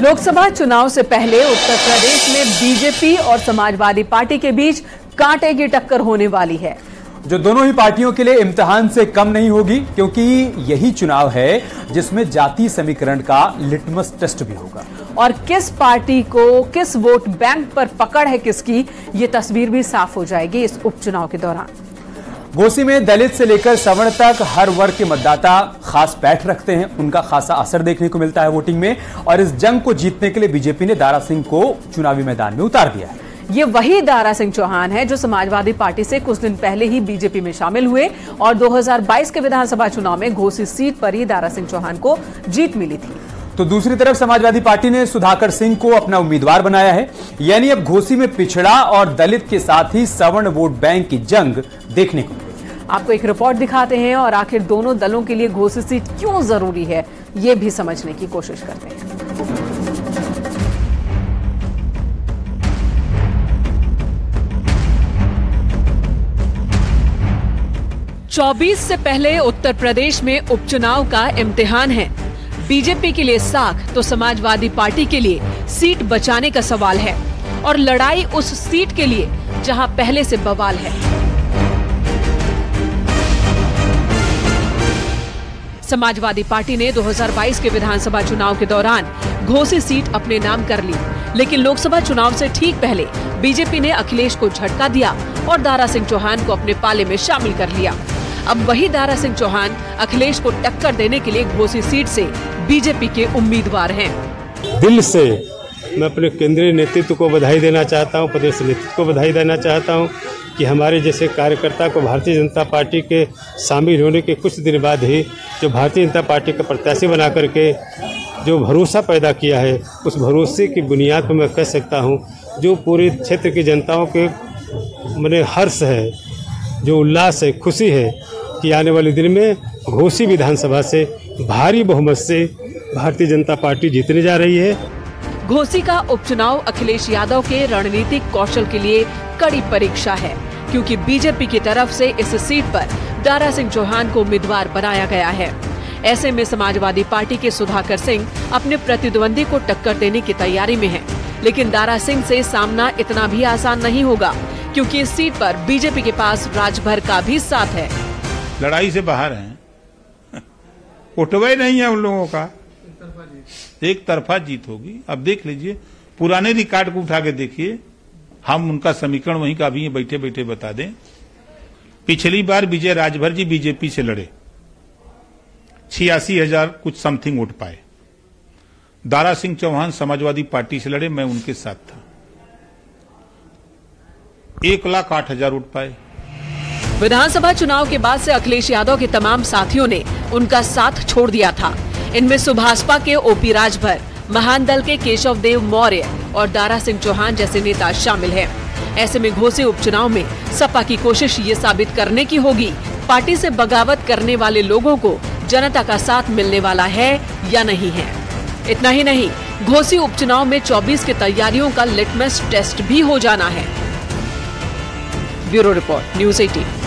लोकसभा चुनाव से पहले उत्तर प्रदेश में बीजेपी और समाजवादी पार्टी के बीच कांटे की टक्कर होने वाली है, जो दोनों ही पार्टियों के लिए इम्तिहान से कम नहीं होगी, क्योंकि यही चुनाव है जिसमें जातीय समीकरण का लिटमस टेस्ट भी होगा। और किस पार्टी को किस वोट बैंक पर पकड़ है किसकी, ये तस्वीर भी साफ हो जाएगी इस उपचुनाव के दौरान। घोसी में दलित से लेकर सवर्ण तक हर वर्ग के मतदाता खास पैठ रखते हैं। उनका खासा असर देखने को मिलता है वोटिंग में, और इस जंग को जीतने के लिए बीजेपी ने दारा सिंह को चुनावी मैदान में उतार दिया है। ये वही दारा सिंह चौहान है जो समाजवादी पार्टी से कुछ दिन पहले ही बीजेपी में शामिल हुए, और 2022 के विधानसभा चुनाव में घोसी सीट पर ही दारा सिंह चौहान को जीत मिली थी। तो दूसरी तरफ समाजवादी पार्टी ने सुधाकर सिंह को अपना उम्मीदवार बनाया है। यानी अब घोसी में पिछड़ा और दलित के साथ ही सवर्ण वोट बैंक की जंग देखने को मिलेगी। आपको एक रिपोर्ट दिखाते हैं और आखिर दोनों दलों के लिए घोसी सीट क्यों जरूरी है, ये भी समझने की कोशिश करते हैं। 24 से पहले उत्तर प्रदेश में उपचुनाव का इम्तिहान है। बीजेपी के लिए साख तो समाजवादी पार्टी के लिए सीट बचाने का सवाल है, और लड़ाई उस सीट के लिए जहां पहले से बवाल है। समाजवादी पार्टी ने 2022 के विधानसभा चुनाव के दौरान घोसी सीट अपने नाम कर ली, लेकिन लोकसभा चुनाव से ठीक पहले बीजेपी ने अखिलेश को झटका दिया और दारा सिंह चौहान को अपने पाले में शामिल कर लिया। अब वही दारा सिंह चौहान अखिलेश को टक्कर देने के लिए घोसी सीट से बीजेपी के उम्मीदवार हैं। दिल से मैं अपने केंद्रीय नेतृत्व को बधाई देना चाहता हूं, प्रदेश नेतृत्व को बधाई देना चाहता हूं कि हमारे जैसे कार्यकर्ता को भारतीय जनता पार्टी के शामिल होने के कुछ दिन बाद ही जो भारतीय जनता पार्टी का प्रत्याशी बना करके जो भरोसा पैदा किया है, उस भरोसे की बुनियाद पर मैं कह सकता हूं जो पूरे क्षेत्र की जनताओं के मने हर्ष है, जो उल्लास है, खुशी है कि आने वाले दिन में घोसी विधानसभा से भारी बहुमत से भारतीय जनता पार्टी जीतने जा रही है। घोसी का उपचुनाव अखिलेश यादव के रणनीतिक कौशल के लिए कड़ी परीक्षा है, क्योंकि बीजेपी की तरफ से इस सीट पर दारा सिंह चौहान को उम्मीदवार बनाया गया है। ऐसे में समाजवादी पार्टी के सुधाकर सिंह अपने प्रतिद्वंदी को टक्कर देने की तैयारी में हैं, लेकिन दारा सिंह से सामना इतना भी आसान नहीं होगा, क्योंकि इस सीट पर बीजेपी के पास राजभर का भी साथ है। लड़ाई से बाहर हैं, उठवा ही नहीं है उन लोगों का, एक तरफा जीत होगी। अब देख लीजिए, पुराने रिकॉर्ड को उठा के देखिए, हम उनका समीकरण वहीं का भी बैठे बैठे बता दें। पिछली बार विजय राजभर जी बीजेपी से लड़े, 86,000 कुछ समथिंग वोट पाए। दारा सिंह चौहान समाजवादी पार्टी से लड़े, मैं उनके साथ था, 1,08,000 वोट पाए। विधानसभा चुनाव के बाद से अखिलेश यादव के तमाम साथियों ने उनका साथ छोड़ दिया था। इनमें सुभाषपा के ओपी राजभर, महान दल के केशव देव मौर्य और दारा सिंह चौहान जैसे नेता शामिल हैं। ऐसे में घोसी उपचुनाव में सपा की कोशिश ये साबित करने की होगी पार्टी से बगावत करने वाले लोगों को जनता का साथ मिलने वाला है या नहीं है। इतना ही नहीं, घोसी उपचुनाव में 24 की तैयारियों का लिटमस टेस्ट भी हो जाना है। Bureau report, news 18।